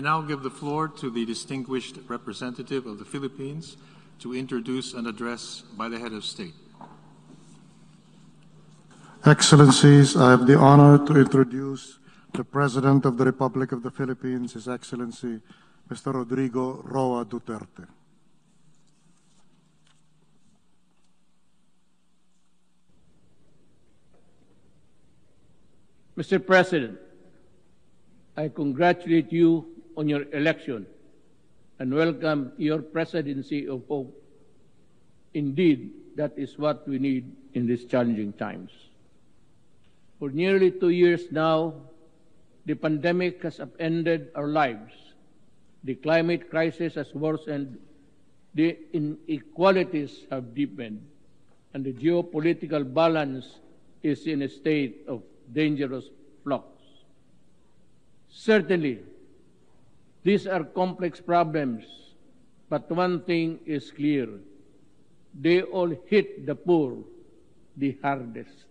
now give the floor to the distinguished representative of the Philippines to introduce an address by the head of state. Excellencies, I have the honor to introduce the President of the Republic of the Philippines, His Excellency Mr. Rodrigo Roa Duterte. Mr. President, I congratulate you on your election and welcome your presidency of hope. Indeed, that is what we need in these challenging times. For nearly 2 years now, the pandemic has upended our lives. The climate crisis has worsened, the inequalities have deepened, and the geopolitical balance is in a state of dangerous flux. Certainly, these are complex problems, but one thing is clear. They all hit the poor the hardest.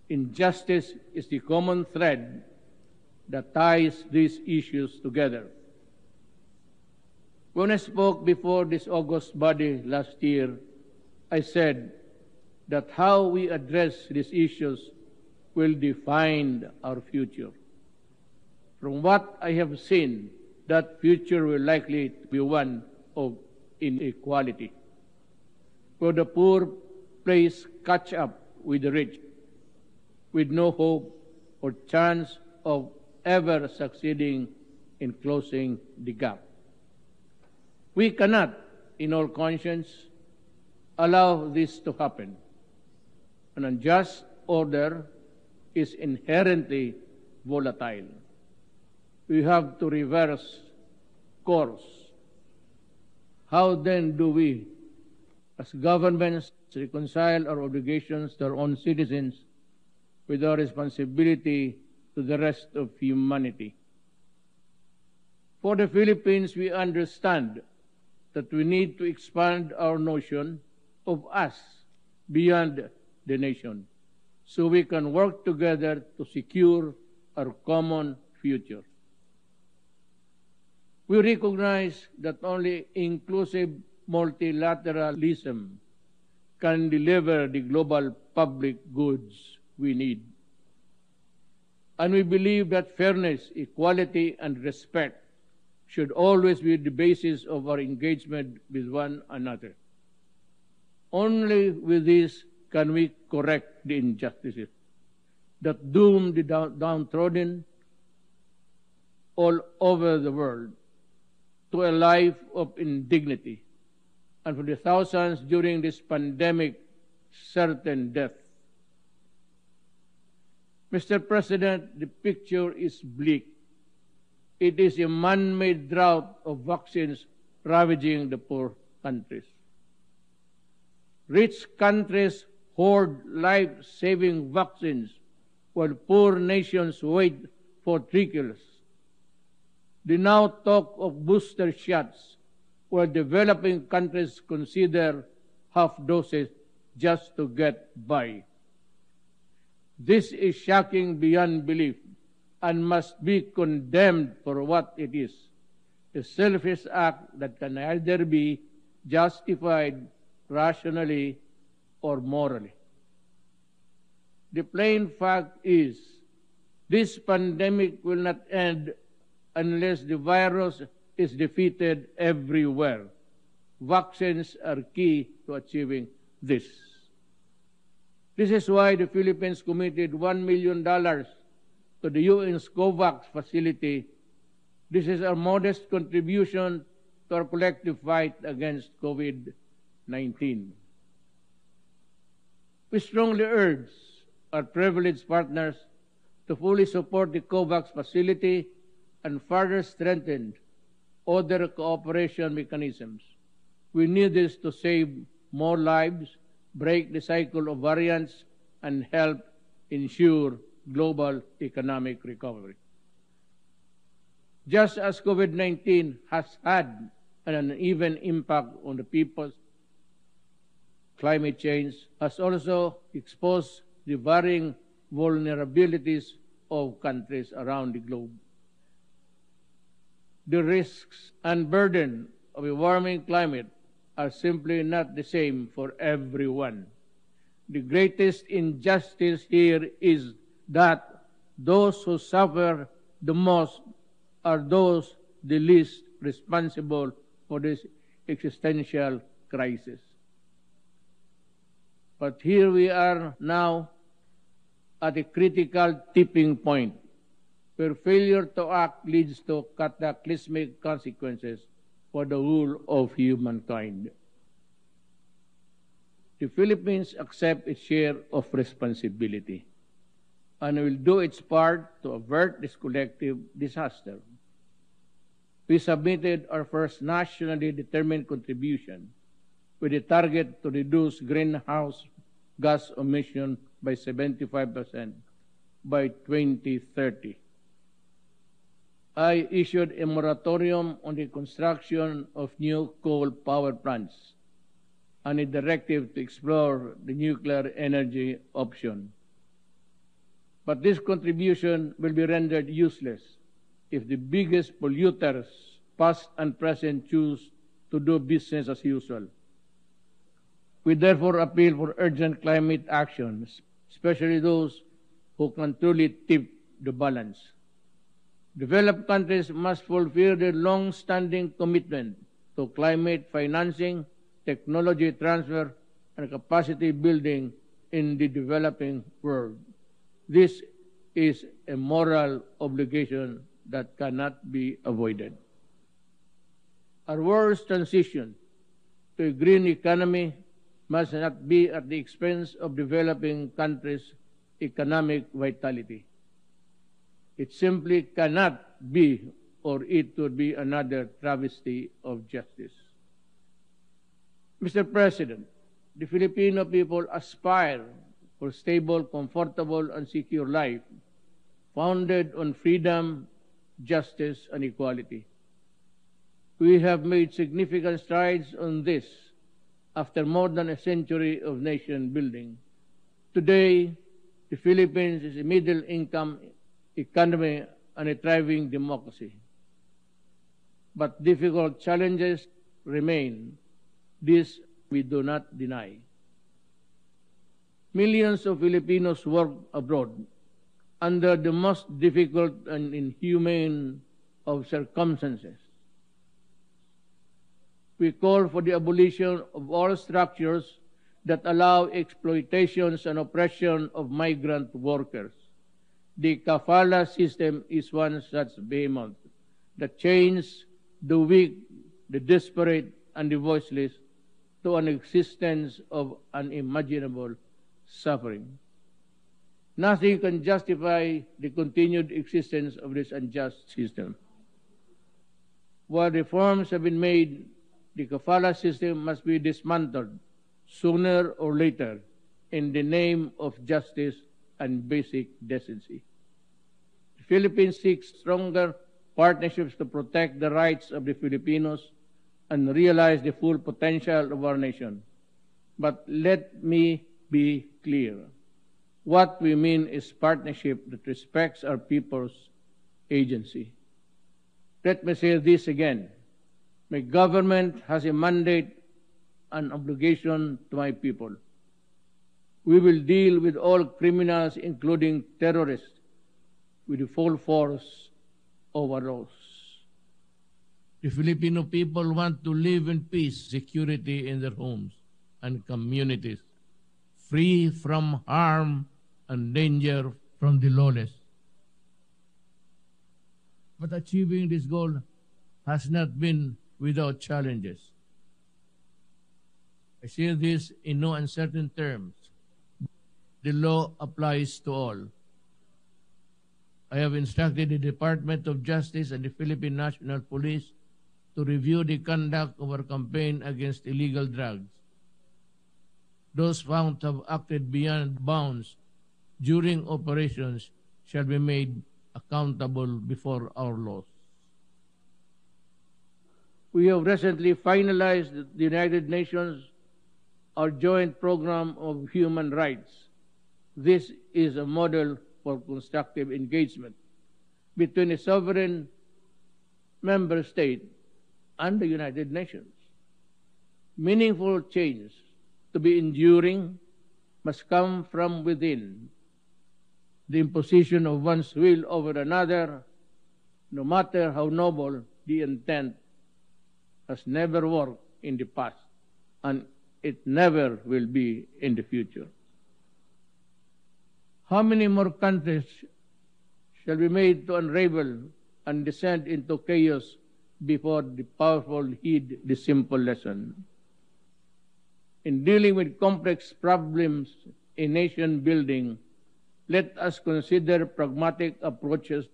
Injustice is the common thread that ties these issues together. When I spoke before this august body last year, I said that how we address these issues will define our future. From what I have seen, that future will likely be one of inequality, where the poor plays catch up with the rich, with no hope or chance of ever succeeding in closing the gap. We cannot, in all conscience, allow this to happen. An unjust order is inherently volatile. We have to reverse course. How then do we, as governments, reconcile our obligations to our own citizens with our responsibility to the rest of humanity? For the Philippines, we understand that we need to expand our notion of us beyond the nation, so we can work together to secure our common future. We recognize that only inclusive multilateralism can deliver the global public goods we need. And we believe that fairness, equality, and respect should always be the basis of our engagement with one another. Only with this can we correct the injustices that doom the downtrodden all over the world to a life of indignity, and for the thousands during this pandemic, certain death. Mr. President, the picture is bleak. It is a man-made drought of vaccines ravaging the poor countries. Rich countries hoard life-saving vaccines while poor nations wait for trickles. The now talk of booster shots, where developing countries consider half doses just to get by. This is shocking beyond belief and must be condemned for what it is, a selfish act that can either be justified rationally or morally. The plain fact is, this pandemic will not end unless the virus is defeated everywhere. Vaccines are key to achieving this. This is why the Philippines committed $1 million to the UN's COVAX facility. This is our modest contribution to our collective fight against COVID-19. We strongly urge our privileged partners to fully support the COVAX facility and further strengthen other cooperation mechanisms. We need this to save more lives, break the cycle of variants, and help ensure global economic recovery. Just as COVID-19 has had an uneven impact on the peoples, climate change has also exposed the varying vulnerabilities of countries around the globe. The risks and burden of a warming climate are simply not the same for everyone. The greatest injustice here is that those who suffer the most are those the least responsible for this existential crisis. But here we are now at a critical tipping point where failure to act leads to cataclysmic consequences for the whole of humankind. The Philippines accepts its share of responsibility and will do its part to avert this collective disaster. We submitted our first nationally determined contribution with a target to reduce greenhouse gas emission by 75% by 2030. I issued a moratorium on the construction of new coal power plants and a directive to explore the nuclear energy option. But this contribution will be rendered useless if the biggest polluters, past and present, choose to do business as usual. We therefore appeal for urgent climate actions, especially those who can truly tip the balance. Developed countries must fulfill their long-standing commitment to climate financing, technology transfer, and capacity building in the developing world. This is a moral obligation that cannot be avoided. Our world's transition to a green economy must not be at the expense of developing countries' economic vitality. It simply cannot be, or it would be another travesty of justice. Mr. President, the Filipino people aspire for stable, comfortable, and secure life founded on freedom, justice, and equality. We have made significant strides on this after more than a century of nation building. Today, the Philippines is a middle-income economy and a thriving democracy. But difficult challenges remain. This we do not deny. Millions of Filipinos work abroad under the most difficult and inhumane of circumstances. We call for the abolition of all structures that allow exploitations and oppression of migrant workers. The kafala system is one such behemoth that chains the weak, the desperate, and the voiceless to an existence of unimaginable suffering. Nothing can justify the continued existence of this unjust system. While reforms have been made, the kafala system must be dismantled sooner or later in the name of justice and basic decency. The Philippines seeks stronger partnerships to protect the rights of the Filipinos and realize the full potential of our nation. But let me be clear. What we mean is partnership that respects our people's agency. Let me say this again. My government has a mandate and obligation to my people. We will deal with all criminals, including terrorists, with the full force of our laws. The Filipino people want to live in peace, security in their homes and communities, free from harm and danger from the lawless. But achieving this goal has not been without challenges. I say this in no uncertain terms. The law applies to all. I have instructed the Department of Justice and the Philippine National Police to review the conduct of our campaign against illegal drugs. Those found to have acted beyond bounds during operations shall be made accountable before our laws. We have recently finalized the United Nations, our joint program of human rights. This is a model for constructive engagement between a sovereign member state and the United Nations. Meaningful change to be enduring must come from within. The imposition of one's will over another, no matter how noble the intent, has never worked in the past, and it never will be in the future. How many more countries shall be made to unravel and descend into chaos before the powerful heed the simple lesson? In dealing with complex problems in nation building, let us consider pragmatic approaches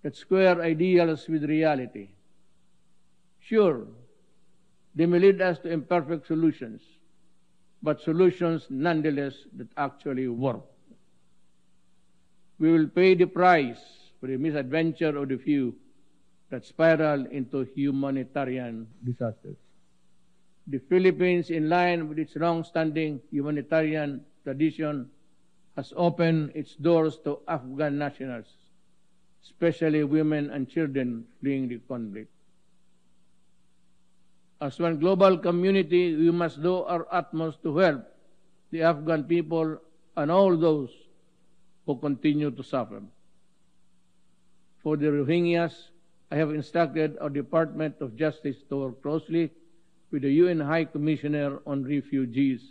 that square ideals with reality. Sure, they may lead us to imperfect solutions, but solutions nonetheless that actually work. We will pay the price for the misadventure of the few that spiral into humanitarian disasters. The Philippines, in line with its long-standing humanitarian tradition, has opened its doors to Afghan nationals, especially women and children fleeing the conflict. As one global community, we must do our utmost to help the Afghan people and all those who continue to suffer. For the Rohingyas, I have instructed our Department of Justice to work closely with the UN High Commissioner on Refugees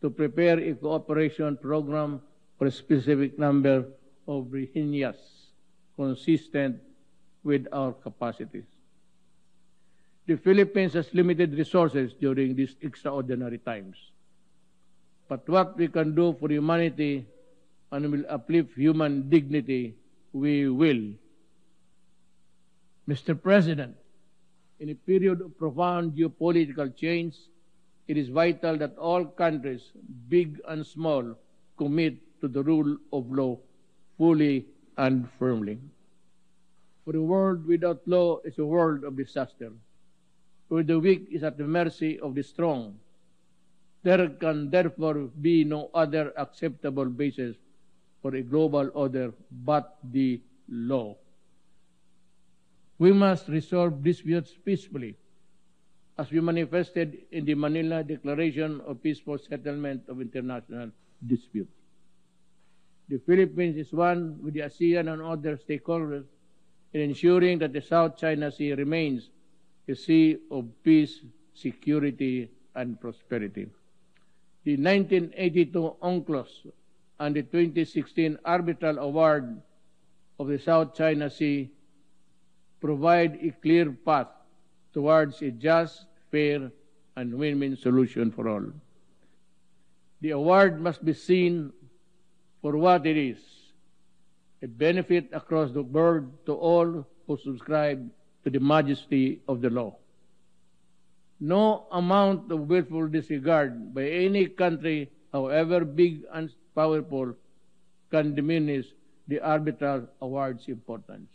to prepare a cooperation program for a specific number of Rohingyas consistent with our capacities. The Philippines has limited resources during these extraordinary times. But what we can do for humanity and will uplift human dignity, we will. Mr. President, in a period of profound geopolitical change, it is vital that all countries, big and small, commit to the rule of law fully and firmly. For a world without law is a world of disaster, where the weak is at the mercy of the strong. There can therefore be no other acceptable basis for a global order but the law. We must resolve disputes peacefully, as we manifested in the Manila Declaration of Peaceful Settlement of International Disputes. The Philippines is one with the ASEAN and other stakeholders in ensuring that the South China Sea remains a sea of peace, security, and prosperity. The 1982 UNCLOS and the 2016 Arbitral Award of the South China Sea provide a clear path towards a just, fair, and win-win solution for all. The award must be seen for what it is, a benefit across the board to all who subscribe to the majesty of the law. No amount of willful disregard by any country, however big and powerful, can diminish the arbitral award's importance.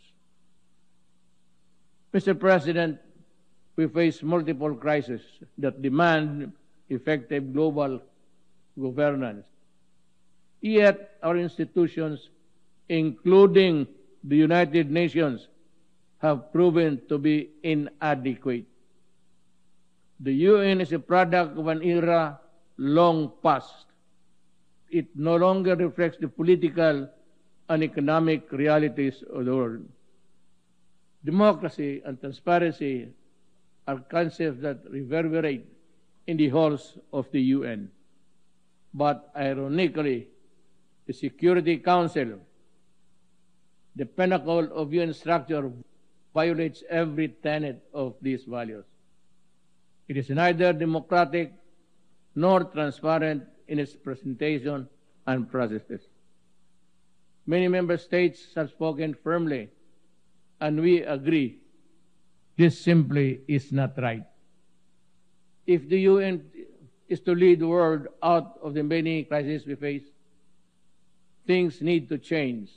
Mr. President, we face multiple crises that demand effective global governance. Yet our institutions, including the United Nations, have proven to be inadequate. The UN is a product of an era long past. It no longer reflects the political and economic realities of the world. Democracy and transparency are concepts that reverberate in the halls of the UN. But ironically, the Security Council, the pinnacle of UN structure, violates every tenet of these values. It is neither democratic nor transparent in its presentation and processes. Many member states have spoken firmly, and we agree this simply is not right. If the UN is to lead the world out of the many crises we face, things need to change.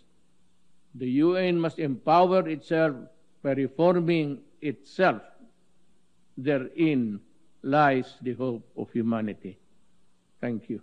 The UN must empower itself by reforming itself. Therein lies the hope of humanity. Thank you.